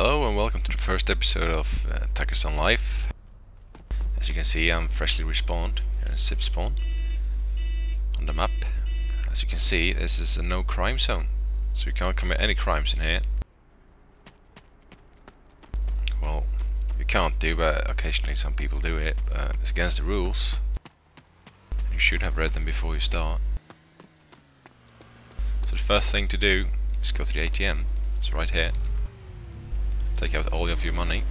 Hello and welcome to the first episode of UrbanLife. As you can see, I'm freshly respawned here in Civ spawn on the map. As you can see, this is a no crime zone, so you can't commit any crimes in here. Well, you can't do, but occasionally some people do it. It's against the rules. You should have read them before you start. So the first thing to do is go to the ATM. It's right here. Take out all of your money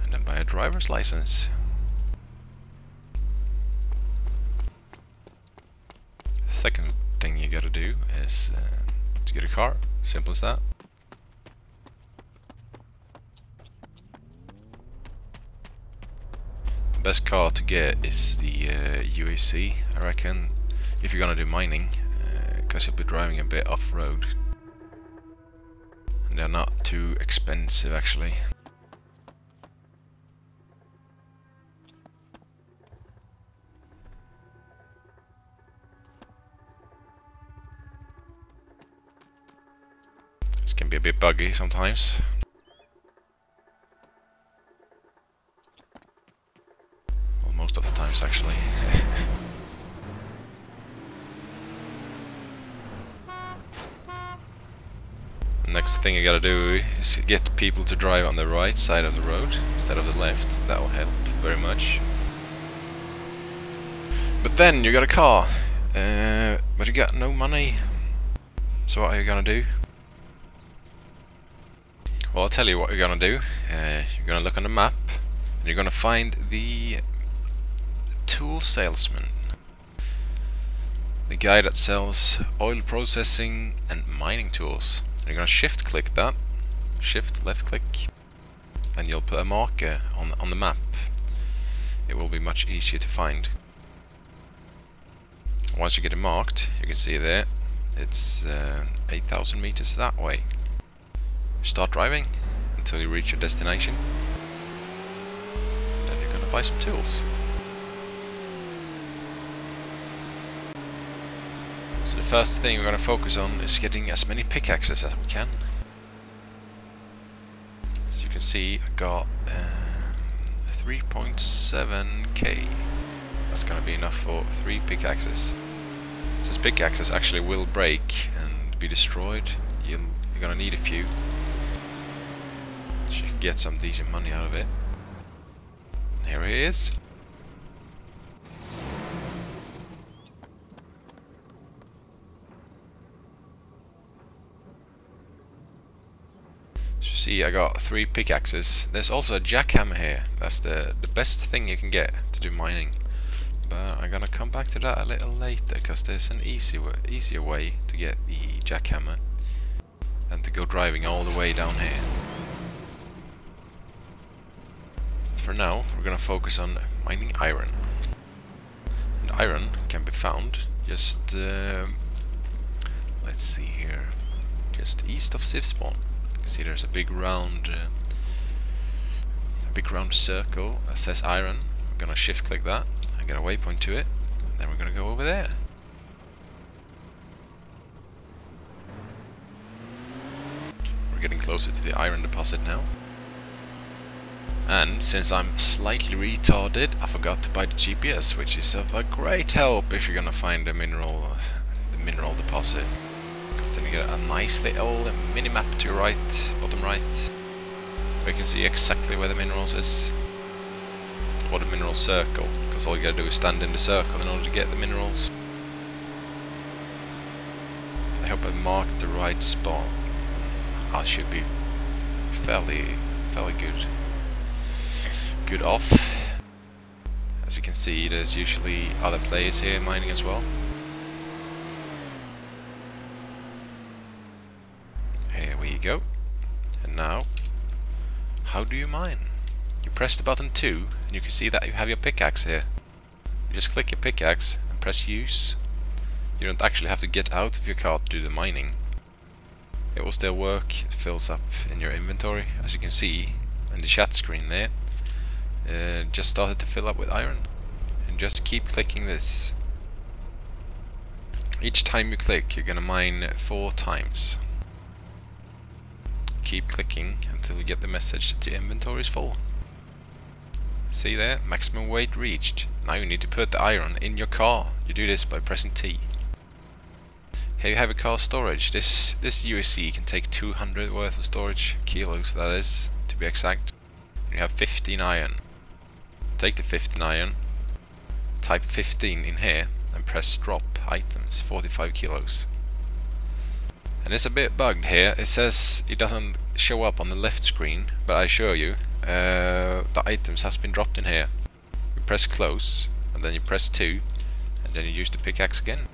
and then buy a driver's license. Second thing you gotta do is to get a car. Simple as that. The best car to get is the UAC, I reckon, if you're gonna do mining, because you'll be driving a bit off-road. They're not too expensive, actually. This can be a bit buggy sometimes. Well, most of the times, actually. Next thing you gotta do is get people to drive on the right side of the road instead of the left. That will help very much. But then you got a car, but you got no money. So what are you gonna do? Well, I'll tell you what you're gonna do. You're gonna look on the map and you're gonna find the tool salesman. The guy that sells oil processing and mining tools. You're gonna shift click that, shift left click, and you'll put a marker on the map. It will be much easier to find. Once you get it marked, you can see there, it's 8,000 meters that way. Start driving until you reach your destination. Then you're gonna buy some tools. So the first thing we're going to focus on is getting as many pickaxes as we can. As you can see, I got 3.7k. That's going to be enough for 3 pickaxes. Since pickaxes actually will break and be destroyed, you're going to need a few. So you can get some decent money out of it. Here he is. See, I got 3 pickaxes. There's also a jackhammer here. That's the best thing you can get to do mining. But I'm gonna come back to that a little later, because there's an easier way to get the jackhammer than to go driving all the way down here. But for now, we're gonna focus on mining iron. And iron can be found just let's see here, just east of Civ spawn. See, there's a big round circle that says iron. We're gonna shift click that and get a waypoint to it, and then we're gonna go over there. We're getting closer to the iron deposit now. And since I'm slightly retarded, I forgot to buy the GPS, which is of a great help if you're gonna find the mineral deposit. Then you get a nice little mini-map to your right, bottom right, where you can see exactly where the minerals is, or the mineral circle, because all you gotta do is stand in the circle in order to get the minerals. I hope I marked the right spot. I should be fairly good off. As you can see, there's usually other players here mining as well. Go. And now, how do you mine? You press the button 2 and you can see that you have your pickaxe here. You just click your pickaxe and press use. You don't actually have to get out of your car to do the mining. It will still work. It fills up in your inventory, as you can see in the chat screen there. Just started to fill up with iron. And just keep clicking this. Each time you click, you're gonna mine 4 times. keep clicking until you get the message that your inventory is full. See there? Maximum weight reached. Now you need to put the iron in your car. You do this by pressing T. Here you have a car storage. This USC can take 200 worth of storage, kilos that is, to be exact. You have 15 iron. Take the 15 iron, type 15 in here, and press drop items, 45 kilos. And it's a bit bugged here. It says it doesn't show up on the left screen, but I assure you, the items has been dropped in here. You press close, and then you press 2, and then you use the pickaxe again.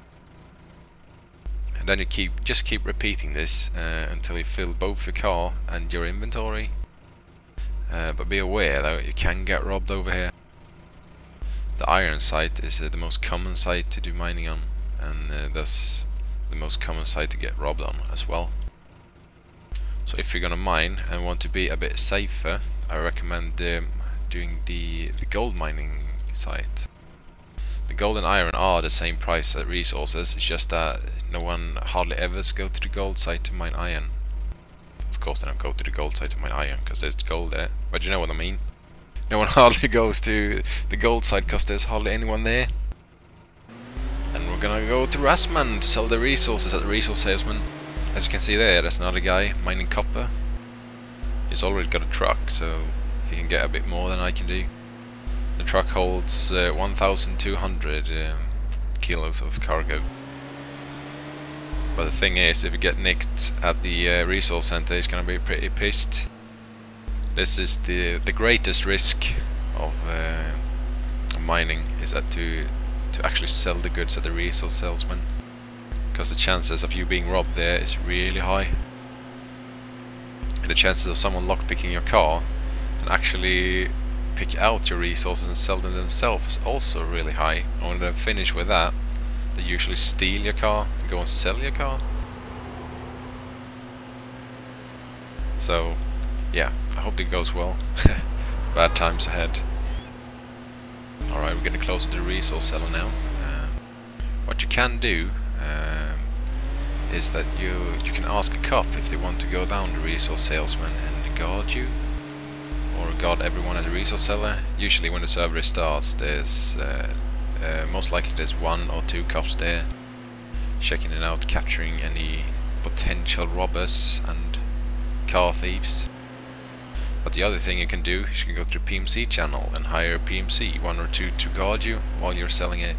And then you just keep repeating this until you fill both your car and your inventory. But be aware though, you can get robbed over here. The iron site is the most common site to do mining on, and thus the most common site to get robbed on as well. So if you're gonna mine and want to be a bit safer, I recommend doing the gold mining site. The gold and iron are the same price as resources, it's just that no one hardly ever goes to the gold site to mine iron. Of course they don't go to the gold site to mine iron, because there's gold there, but you know what I mean. No one hardly goes to the gold site because there's hardly anyone there. Then we're gonna go to Rasman to sell the resources at the resource salesman. As you can see there's another guy mining copper. He's already got a truck, so he can get a bit more than I can do. The truck holds 1,200 kilos of cargo. But the thing is, if you get nicked at the resource center, he's gonna be pretty pissed. This is the greatest risk of mining, is that to actually sell the goods at the resource salesman, because the chances of you being robbed there is really high, and the chances of someone lockpicking your car and actually pick out your resources and sell them themselves is also really high. And when they're finished with that, they usually steal your car and go and sell your car. So yeah, I hope it goes well. Bad times ahead. Alright, we're getting closer to the resource seller now. What you can do is that you can ask a cop if they want to go down the resource salesman and guard you, or guard everyone at the resource seller. Usually when the server starts, there's most likely there's 1 or 2 cops there, checking it out, capturing any potential robbers and car thieves. But the other thing you can do is you can go to the PMC channel and hire a PMC, 1 or 2, to guard you while you're selling it.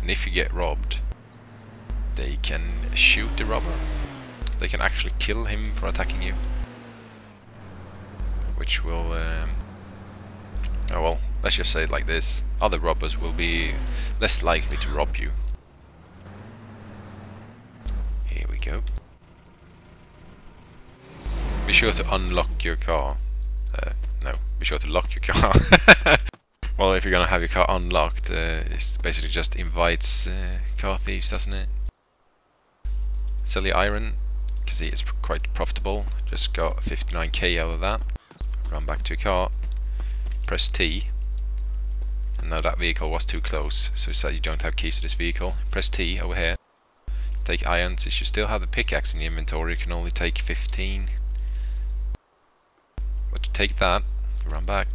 And if you get robbed, they can shoot the robber. They can actually kill him for attacking you, which will oh well, let's just say it like this: other robbers will be less likely to rob you. Here we go. Be sure to unlock your car. No, be sure to lock your car. Well, if you're gonna have your car unlocked, it basically just invites car thieves, doesn't it? Sell your iron. You can see it's quite profitable. Just got 59k out of that. Run back to your car. Press T. And now that vehicle was too close, so it said you don't have keys to this vehicle. Press T over here. Take iron. Since you still have the pickaxe in your inventory, you can only take 15. But to take that, you run back,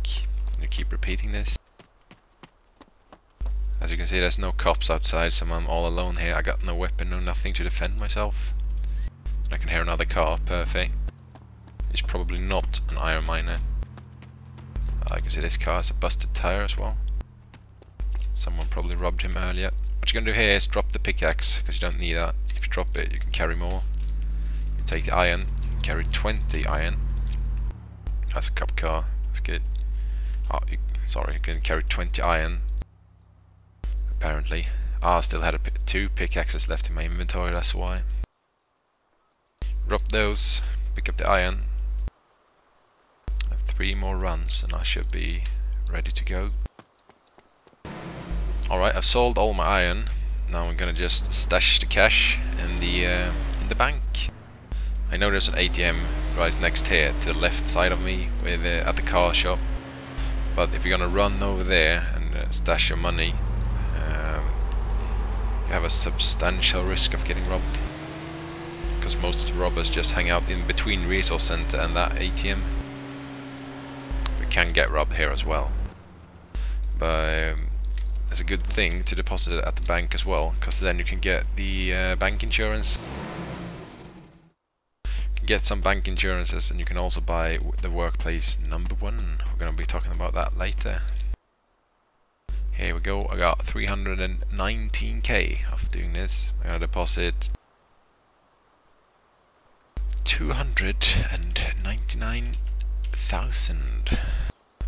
and you keep repeating this. As you can see, there's no cops outside, so I'm all alone here. I got no weapon, no nothing to defend myself. I can hear another car, perfect. It's probably not an iron miner. I can see this car has a busted tire as well. Someone probably robbed him earlier. What you're gonna do here is drop the pickaxe, because you don't need that. If you drop it, you can carry more. You take the iron, you carry 20 iron. That's a cop car, that's good. Oh, sorry, you can carry 20 iron. Apparently. I still had 2 pickaxes left in my inventory, that's why. Drop those, pick up the iron. 3 more runs and I should be ready to go. Alright, I've sold all my iron. Now I'm gonna just stash the cash in the bank. I know there's an ATM right next here to the left side of me with at the car shop. But if you're gonna run over there and stash your money, you have a substantial risk of getting robbed. Because because most of the robbers just hang out in between resource center and that ATM. We can get robbed here as well, but it's a good thing to deposit it at the bank as well, because then you can get the bank insurance. You can get some bank insurances, and you can also buy the workplace number 1. We're going to be talking about that later. Here we go. I got 319k of doing this. I'm going to deposit 299,000.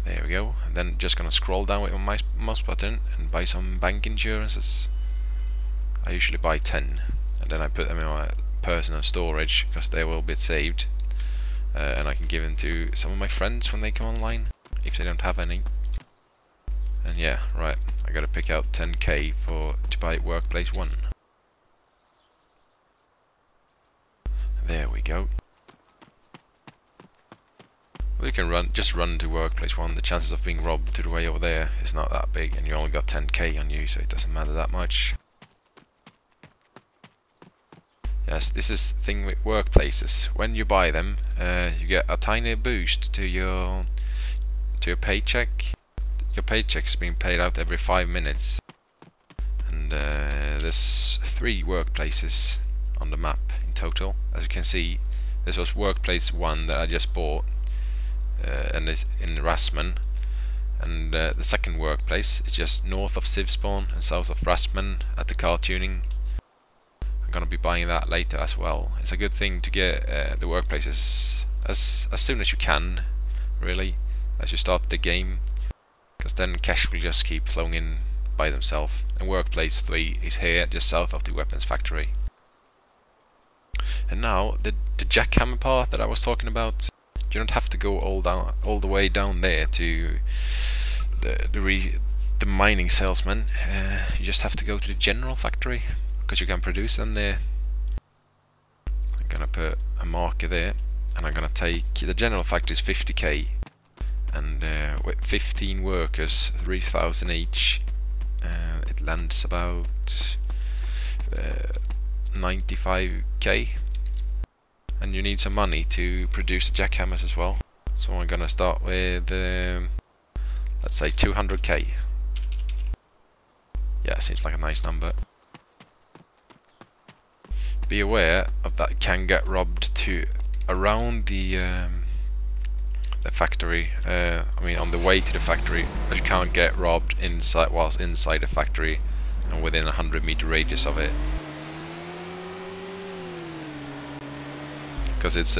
There we go. And then just gonna scroll down with my mouse button and buy some bank insurances. I usually buy 10, and then I put them in my personal storage because they will be saved, and I can give them to some of my friends when they come online if they don't have any. And yeah, right. I gotta pick out 10k to buy workplace 1. There we go. You can just run to workplace 1. The chances of being robbed to the way over there is not that big, and you only got 10k on you, so it doesn't matter that much. Yes, this is the thing with workplaces. When you buy them, you get a tiny boost to your paycheck. Your paycheck is being paid out every 5 minutes, and there's 3 workplaces on the map in total. As you can see, this was workplace 1 that I just bought. And it's in Rasman, and the second workplace is just north of Civspawn and south of Rasman at the car tuning. I'm gonna be buying that later as well. It's a good thing to get the workplaces as soon as you can, really, as you start the game, because then cash will just keep flowing in by themselves. And workplace 3 is here, just south of the weapons factory. And now the jackhammer part that I was talking about. You don't have to go all the way down there to the mining salesman. You just have to go to the general factory, because you can produce them there. I'm gonna put a marker there, and I'm gonna take the general factory is 50k, and with 15 workers, 3,000 each, it lands about 95k. And you need some money to produce the jackhammers as well. So I'm gonna start with, let's say 200k. Yeah, seems like a nice number. Be aware of that, can get robbed to around the factory. I mean, on the way to the factory, but you can't get robbed whilst inside the factory and within a 100-meter radius of it. Because it's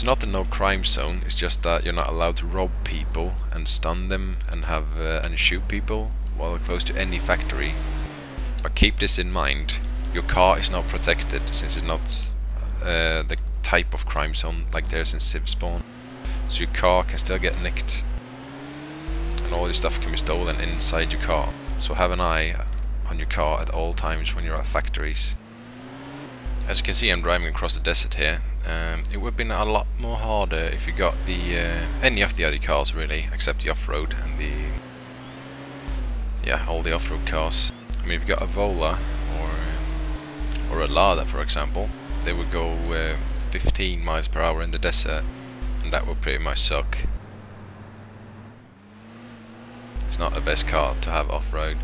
not a no crime zone. It's just that you're not allowed to rob people and stun them and and shoot people while close to any factory. But keep this in mind: your car is not protected, since it's not the type of crime zone like there's in Civspawn. So your car can still get nicked, and all your stuff can be stolen inside your car. So have an eye on your car at all times when you're at factories. As you can see, I'm driving across the desert here. It would have been a lot more harder if you got any of the other cars, really, except the off-road and all the off-road cars. I mean, if you got a Vola or a Lada, for example, they would go 15 miles per hour in the desert, and that would pretty much suck. It's not the best car to have off-road.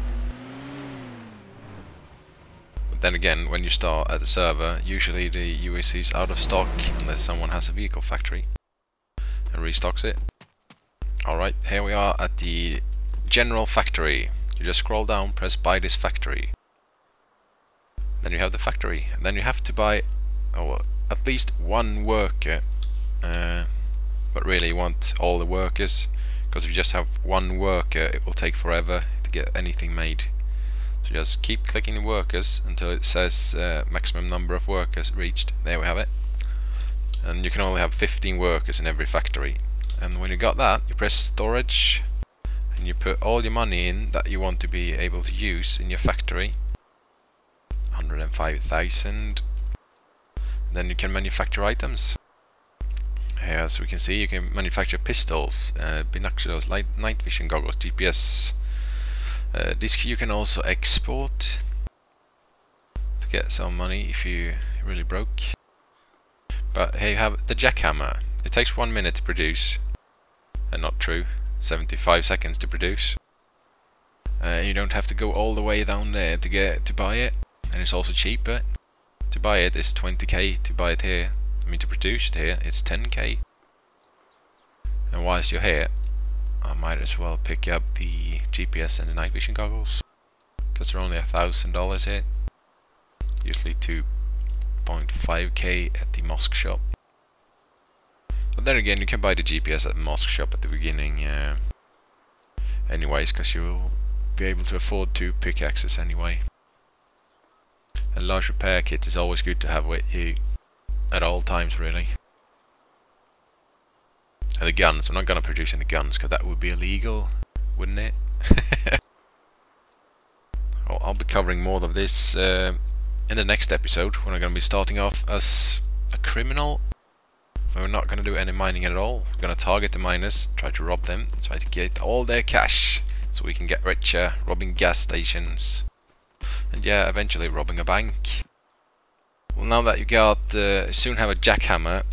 Then again, when you start at the server, usually the UAC is out of stock unless someone has a vehicle factory and restocks it. Alright, here we are at the general factory. You just scroll down, press buy this factory. Then you have the factory, and then you have to buy at least 1 worker, but really you want all the workers, because if you just have 1 worker, it will take forever to get anything made. So just keep clicking the workers until it says maximum number of workers reached. There we have it. And you can only have 15 workers in every factory. And when you got that, you press storage, and you put all your money in that you want to be able to use in your factory. 105,000. Then you can manufacture items. As we can see, you can manufacture pistols, binoculars, night vision goggles, GPS. This you can also export to get some money if you really broke. But here you have the jackhammer. It takes 1 minute to produce, and not true, 75 seconds to produce. You don't have to go all the way down there to buy it, and it's also cheaper. To buy it is 20k. To buy it here, I mean to produce it here, it's 10k. And whilst you're here, I might as well pick up the GPS and the night vision goggles, because they're only $1,000 here. Usually 2.5k at the mosque shop. But then again, you can buy the GPS at the mosque shop at the beginning anyways, because you'll be able to afford 2 pickaxes anyway. And large repair kit is always good to have with you at all times, really. And the guns, I'm not gonna produce any guns because that would be illegal, wouldn't it? I'll be covering more of this in the next episode, when I'm gonna be starting off as a criminal. We're not gonna do any mining at all. We're gonna target the miners, try to rob them, try to get all their cash, so we can get richer, robbing gas stations, and yeah, eventually robbing a bank. Well, now that you soon have a jackhammer,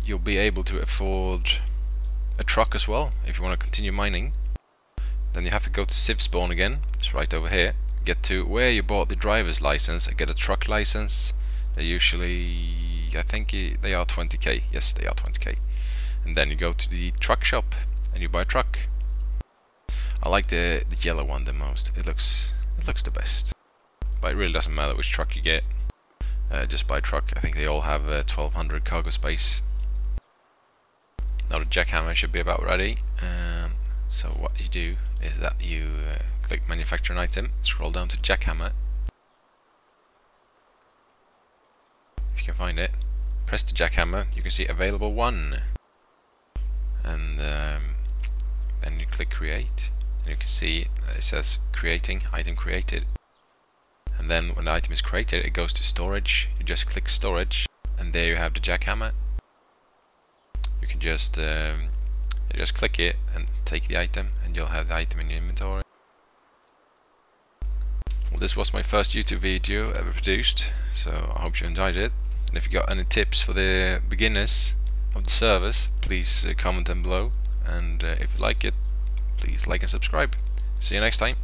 you'll be able to afford a truck as well if you want to continue mining. Then you have to go to Civ spawn again, it's right over here. Get to where you bought the driver's license and get a truck license. They're usually, I think they are 20k. Yes, they are 20k. And then you go to the truck shop and you buy a truck. I like the yellow one the most. It looks the best. But it really doesn't matter which truck you get. Just buy a truck. I think they all have 1200 cargo space. Now the jackhammer should be about ready. So what you do is that you click manufacture an item, scroll down to jackhammer. If you can find it, press the jackhammer, you can see available 1. And then you click create, and you can see it says creating, item created. And then when the item is created, it goes to storage. You just click storage, and there you have the jackhammer. You can just click it and take the item, and you'll have the item in your inventory. Well, this was my first YouTube video ever produced, so I hope you enjoyed it. And if you got any tips for the beginners of the service, please comment them below. And if you like it, please like and subscribe. See you next time.